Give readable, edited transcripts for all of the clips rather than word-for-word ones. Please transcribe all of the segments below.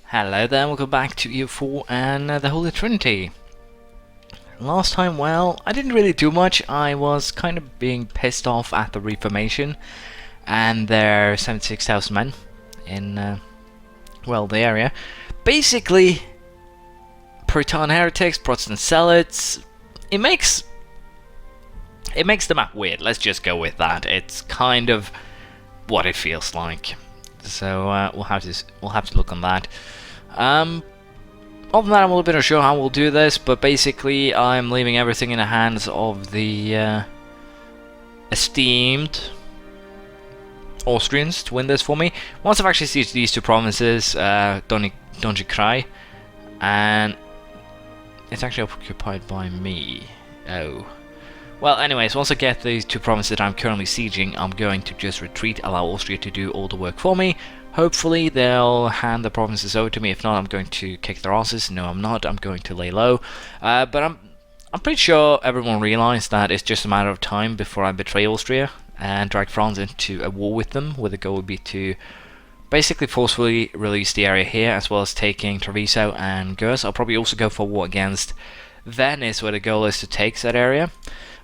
Hello there, welcome back to EU4 and the Holy Trinity. Last time, well, I didn't really do much. I was kind of being pissed off at the Reformation and their 76,000 men in, well, the area. Basically, Puritan heretics, Protestant zealots, it makes the map weird. Let's just go with that. It's kind of what it feels like. So we'll have to look on that. Other than that, I'm a little bit unsure how we'll do this, but basically I'm leaving everything in the hands of the esteemed Austrians to win this for me. Once I've actually sieged these two provinces, Donji Krai, and it's actually occupied by me. Oh. Well, anyways, once I get these two provinces that I'm currently sieging, I'm going to just retreat, allow Austria to do all the work for me. Hopefully they'll hand the provinces over to me. If not, I'm going to kick their asses. No, I'm not. I'm going to lay low. But I'm pretty sure everyone realized that it's just a matter of time before I betray Austria and drag France into a war with them, where the goal would be to basically forcefully release the area here, as well as taking Treviso and Gers. I'll probably also go for war against Venice, where the goal is to take that area.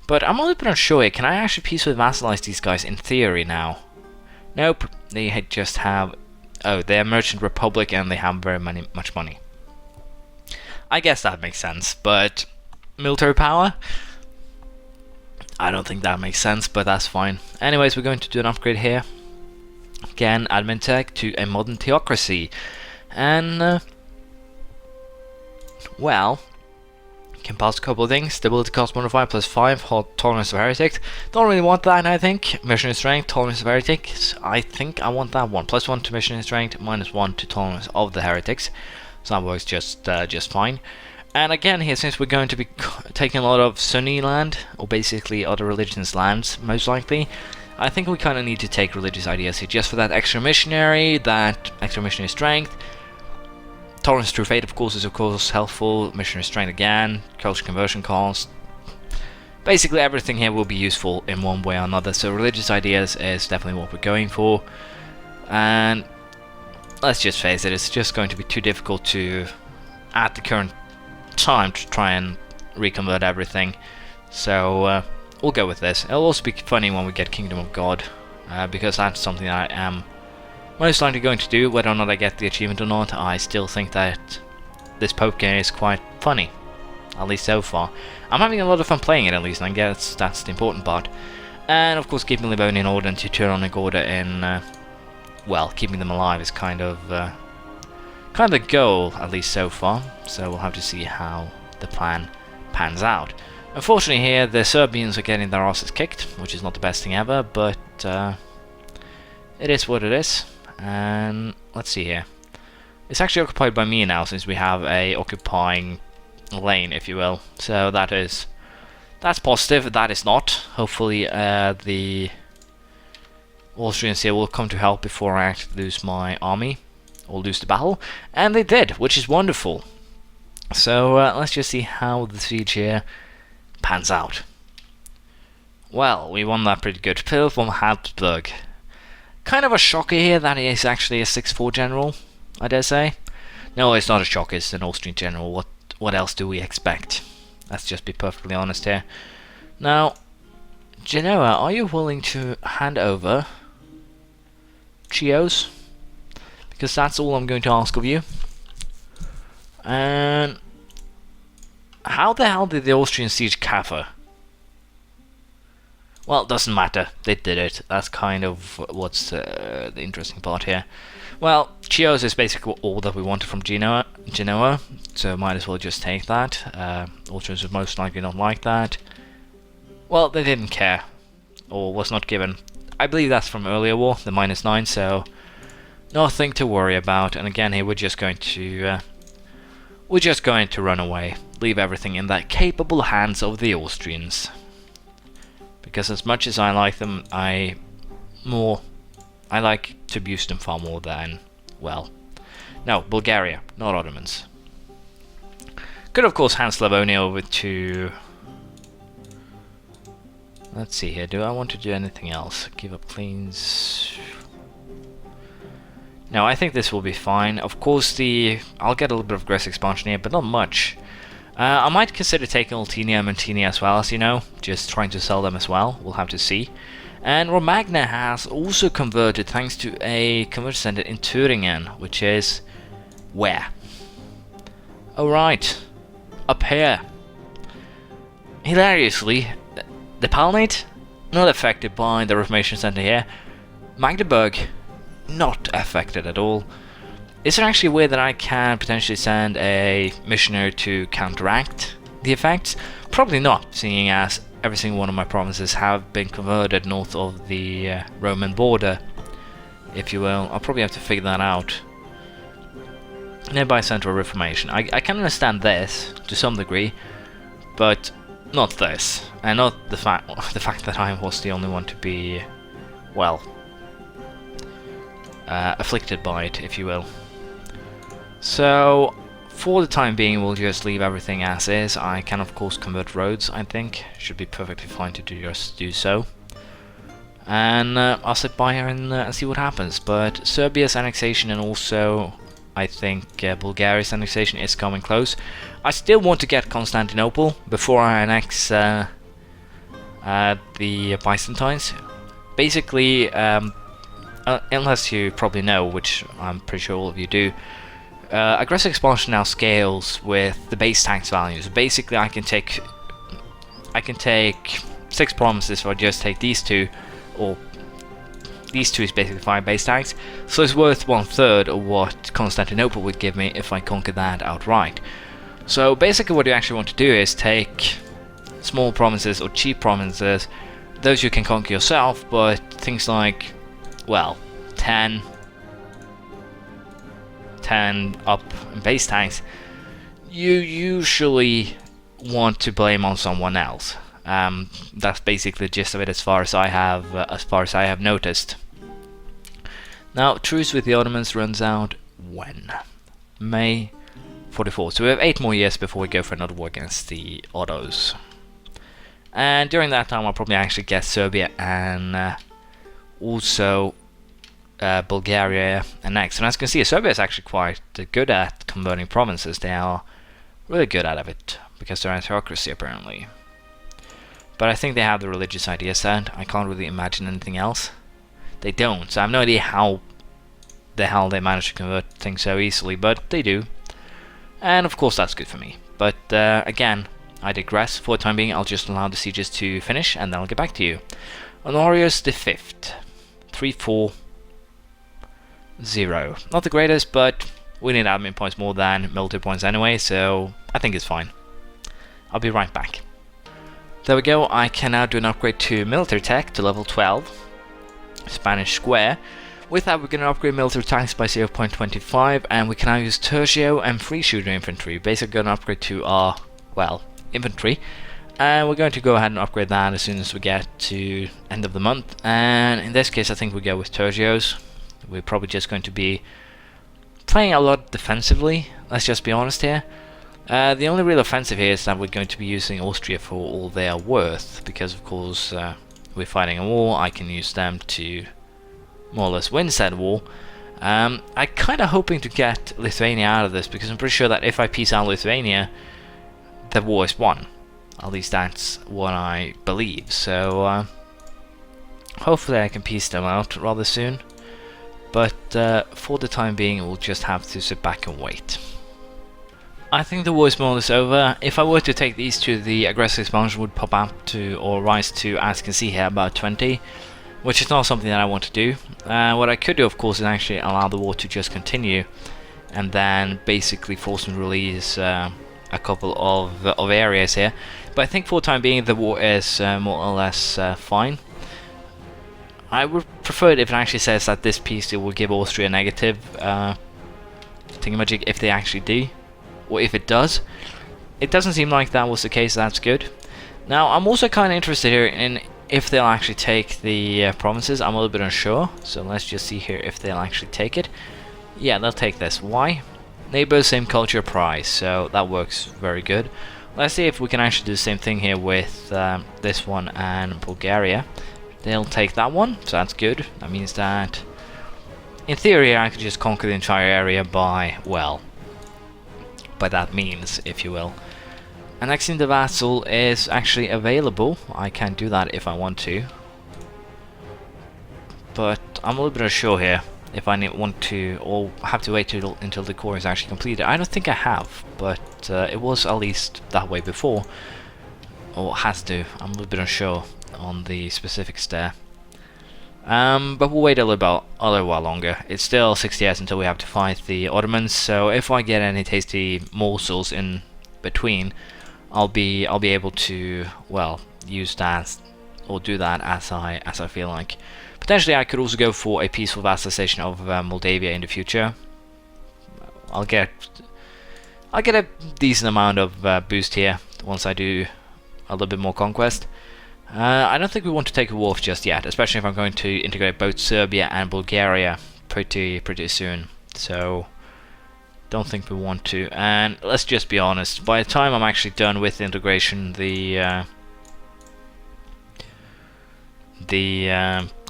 But I'm a little bit unsure here. Can I actually peacefully vassalize these guys in theory now? Nope. They just have... Oh, they're Merchant Republic and they have very much money. I guess that makes sense, but... military power? I don't think that makes sense, but that's fine. Anyways, we're going to do an upgrade here. Again, admin tech to a modern theocracy. And... well... can pass a couple of things. Stability cost modifier plus 5, hot tolerance of heretics. Don't really want that, I think. Missionary strength, tolerance of heretics. I think I want that one. Plus 1 to missionary strength, minus 1 to tolerance of the heretics. So that works just fine. And again here, since we're going to be taking a lot of Sunni land, or basically other religions' lands, most likely, I think we kind of need to take religious ideas here, just for that extra missionary strength. Tolerance through fate, of course, is helpful. Missionary strength again. Culture conversion cost. Basically, everything here will be useful in one way or another. So, religious ideas is definitely what we're going for. And let's just face it, it's just going to be too difficult to, at the current time, to try and reconvert everything. So, we'll go with this. It'll also be funny when we get Kingdom of God, because that's something that I am most likely going to do. Whether or not I get the achievement or not, I still think that this Pope game is quite funny, at least so far. I'm having a lot of fun playing it, at least, and I guess that's the important part. And of course, keeping Livonian Order and Teutonic Order in, well, keeping them alive is kind of the goal, at least so far. So we'll have to see how the plan pans out. Unfortunately here, the Serbians are getting their asses kicked, which is not the best thing ever, but it is what it is. And let's see here. It's actually occupied by me now, since we have a occupying lane, if you will. So that's positive. That is not. Hopefully the Austrians here will come to help before I actually lose my army or lose the battle, and they did, which is wonderful. So let's just see how the siege here pans out. Well, we won that pretty good. Philip von Habsburg. Kind of a shocker here that he is actually a 6'4 general, I dare say. No, it's not a shocker, it's an Austrian general. What else do we expect? Let's just be perfectly honest here. Now, Genoa, are you willing to hand over Chios? Because that's all I'm going to ask of you. And how the hell did the Austrians siege Kaffa? Well, it doesn't matter. They did it. That's kind of what's the interesting part here. Well, Chios is basically all that we wanted from Genoa, so might as well just take that. Austrians would most likely not like that. Well, they didn't care, or was not given. I believe that's from earlier war, the -9, so nothing to worry about. And again, here we're just going to run away, leave everything in the capable hands of the Austrians. Because as much as I like them, I like to abuse them far more than, well, no, Bulgaria, not Ottomans. Could of course hand Slavonia over to, let's see here, do I want to do anything else? Give up cleans. No, I think this will be fine. Of course, I'll get a little bit of aggressive expansion here, but not much. I might consider taking Ultinia and Mantinia as well, as you know, just trying to sell them as well. We'll have to see. And Romagna has also converted thanks to a converter center in Thuringen, which is where? Oh right, up here. Hilariously, the Palatinate not affected by the Reformation Center here. Magdeburg not affected at all. Is there actually a way that I can potentially send a missionary to counteract the effects? Probably not, seeing as every single one of my provinces have been converted north of the Roman border, if you will. I'll probably have to figure that out. Nearby Central Reformation. I can understand this to some degree, but not this, and not the fact that I was the only one to be, well, afflicted by it, if you will. So, for the time being, we'll just leave everything as is. I can, of course, convert roads, I think. Should be perfectly fine to do so. And I'll sit by here and see what happens. But Serbia's annexation and also, I think, Bulgaria's annexation is coming close. I still want to get Constantinople before I annex the Byzantines. Basically, unless you probably know, which I'm pretty sure all of you do, aggressive expansion now scales with the base tax values. Basically, I can take 6 provinces if I just take these two, or these two is basically 5 base tax, so it's worth 1/3 of what Constantinople would give me if I conquer that outright. So basically what you actually want to do is take small provinces or cheap provinces, those you can conquer yourself, but things like, well, 10 up in base tax, you usually want to blame on someone else. That's basically the gist of it as far as I have noticed. Now, truce with the Ottomans runs out when? May 44. So we have 8 more years before we go for another war against the Ottos. And during that time, I'll probably actually get Serbia and also Bulgaria annexed. And as you can see, Serbia is actually quite good at converting provinces. They are really good at it because they're an autocracy apparently. But I think they have the religious idea set. I can't really imagine anything else. They don't, so I have no idea how the hell they manage to convert things so easily, but they do. And of course that's good for me. But again, I digress. For the time being, I'll just allow the sieges to finish and then I'll get back to you. Honorius the 5th. 3-4-0. Not the greatest, but we need admin points more than military points anyway, so I think it's fine. I'll be right back. There we go, I can now do an upgrade to military tech to level 12. Spanish square. With that, we're going to upgrade military tanks by 0.25, and we can now use tertio and free shooter infantry. Basically going to upgrade to our, well, infantry. And we're going to go ahead and upgrade that as soon as we get to end of the month. And in this case, I think we go with tertios. We're probably just going to be playing a lot defensively, let's just be honest here. The only real offensive here is that we're going to be using Austria for all they are worth, because of course we're fighting a war. I can use them to more or less win said war. I'm kind of hoping to get Lithuania out of this, because I'm pretty sure that if I peace out Lithuania, the war is won. At least that's what I believe. So hopefully I can peace them out rather soon. But for the time being, we'll just have to sit back and wait. I think the war is more or less over. If I were to take these two, the aggressive expansion would pop up to, or rise to, as you can see here, about 20, which is not something that I want to do. What I could do, of course, is actually allow the war to just continue, and then basically force and release a couple of areas here. But I think for the time being, the war is more or less fine. I would prefer it if it actually says that this peace deal will give Austria a negative thingamajig if they actually do. Or if it does. It doesn't seem like that was the case, that's good. Now, I'm also kind of interested here in if they'll actually take the provinces. I'm a little bit unsure, so let's just see here if they'll actually take it. Yeah, they'll take this. Why? Neighbors, same culture, price, so that works very good. Let's see if we can actually do the same thing here with this one and Bulgaria. They'll take that one, so that's good. That means that in theory, I could just conquer the entire area by, well, by that means, if you will. Annexing the vassal is actually available. I can do that if I want to. But I'm a little bit unsure here if I want to, or have to wait until the core is actually completed. I don't think I have, but it was at least that way before. Or has to. I'm a little bit unsure on the specifics there. But we'll wait a little while longer. It's still 60 years until we have to fight the Ottomans, so if I get any tasty morsels in between, I'll be able to, well, use that or do that as I feel like. Potentially, I could also go for a peaceful vassalization of Moldavia in the future. I'll get a decent amount of boost here once I do a little bit more conquest. I don't think we want to take a war just yet, especially if I'm going to integrate both Serbia and Bulgaria pretty soon. So, don't think we want to. And let's just be honest, by the time I'm actually done with the integration, the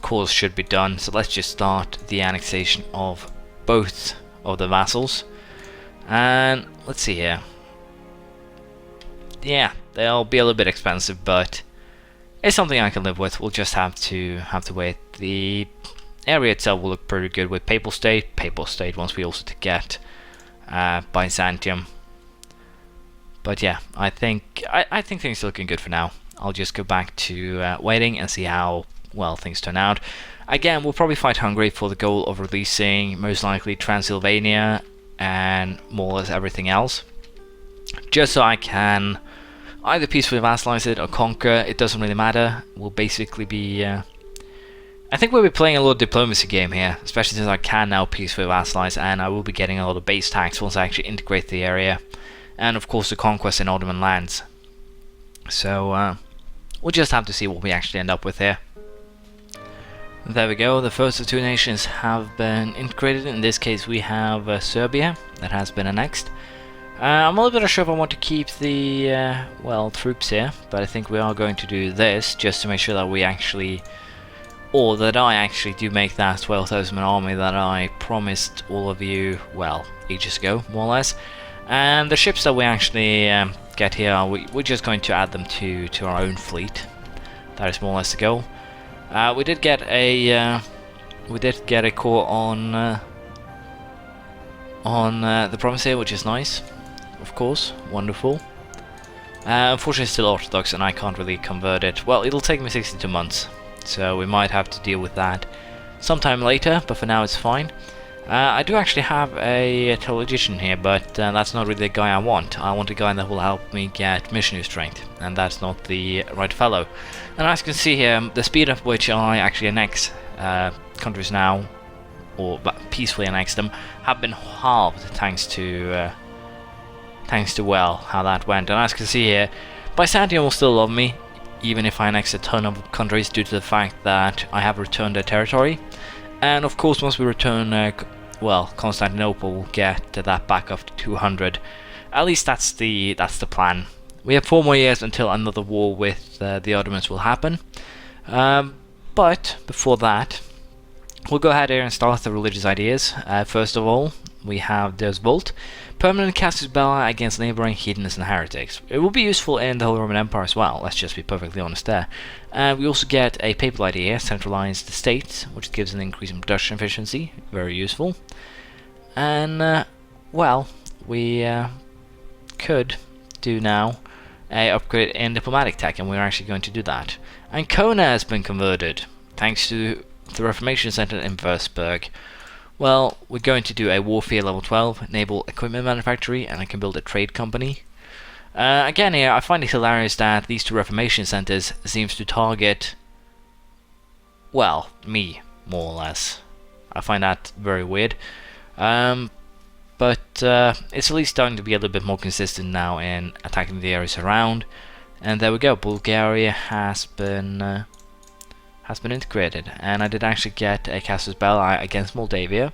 cause should be done. So let's just start the annexation of both of the vassals. And let's see here. Yeah, they'll be a little bit expensive, but it's something I can live with. We'll just have to wait. The area itself will look pretty good with Papal State. Papal State once we also get Byzantium. But yeah, I think things are looking good for now. I'll just go back to waiting and see how well things turn out. Again, we'll probably fight Hungary for the goal of releasing most likely Transylvania and more or less everything else, just so I can either peacefully vassalize it or conquer. It doesn't really matter. We'll basically be I think we'll be playing a little diplomacy game here, especially since I can now peacefully vassalize, and I will be getting a lot of base tax once I actually integrate the area, and of course the conquest in Ottoman lands. So we'll just have to see what we actually end up with here. There we go, the first of two nations have been integrated. In this case we have Serbia that has been annexed. I'm a little bit unsure if I want to keep the, well, troops here, but I think we are going to do this, just to make sure that we actually, or that I actually do make that 12,000 man army that I promised all of you, well, ages ago, more or less. And the ships that we actually get here, we're just going to add them to our own fleet. That is more or less the goal. We did get a core on the province here, which is nice. Of course, wonderful. Unfortunately it's still Orthodox and I can't really convert it. Well, it'll take me 62 months, so we might have to deal with that sometime later, but for now it's fine. I do actually have a theologian here, but that's not really the guy I want. I want a guy that will help me get missionary strength, and that's not the right fellow. And as you can see here, the speed at which I actually annex countries now, or peacefully annex them, have been halved thanks to well how that went. And as you can see here, Byzantium will still love me even if I annex a ton of countries, due to the fact that I have returned their territory. And of course once we return well, Constantinople will get that back up to 200. At least that's the plan. We have 4 more years until another war with the Ottomans will happen. But before that, we'll go ahead here and start the religious ideas. First of all, we have Deus Vult, permanent casus belli against neighboring heathens and heretics. It will be useful in the Holy Roman Empire as well, let's just be perfectly honest there. We also get a papal idea, centralized state, which gives an increase in production efficiency, very useful. And, well, we could do now a upgrade in diplomatic tech, and we're actually going to do that. Ancona has been converted, thanks to the Reformation Center in Würzburg. Well, we're going to do a warfare level 12, naval equipment manufactory, and I can build a trade company. Again here, I find it hilarious that these two Reformation centers seems to target, well, me, more or less. I find that very weird. But it's at least starting to be a little bit more consistent now in attacking the areas around. And there we go, Bulgaria has been integrated, and I did actually get a casus belli against Moldavia,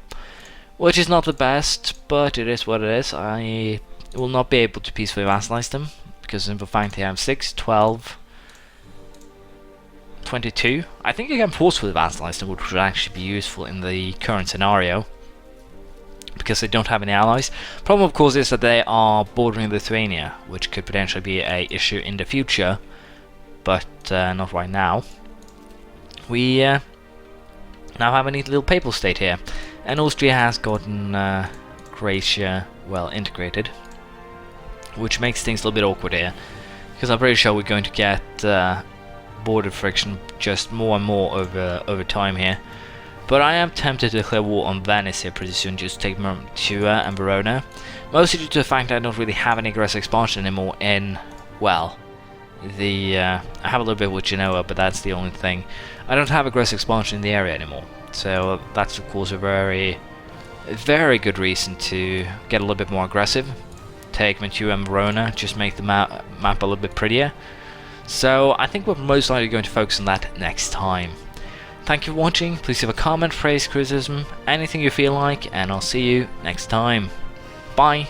which is not the best, but it is what it is. I will not be able to peacefully vassalize them because of the fact they have 6, 12, 22. I think you can forcefully vassalize them, which would actually be useful in the current scenario, because they don't have any allies. Problem, of course, is that they are bordering Lithuania, which could potentially be a issue in the future, but not right now. We now have a neat little papal state here, and Austria has gotten Croatia well integrated, which makes things a little bit awkward here, because I'm pretty sure we're going to get border friction just more and more over time here. But I am tempted to declare war on Venice here pretty soon, just to take Mantua and Verona, mostly due to the fact that I don't really have any aggressive expansion anymore in, well, I have a little bit with Genoa, but that's the only thing. I don't have aggressive expansion in the area anymore, so that's of course a very good reason to get a little bit more aggressive. Take Mantua and Verona, just make the map a little bit prettier. So I think we're most likely going to focus on that next time. Thank you for watching. Please leave a comment, praise, criticism, anything you feel like, and I'll see you next time. Bye.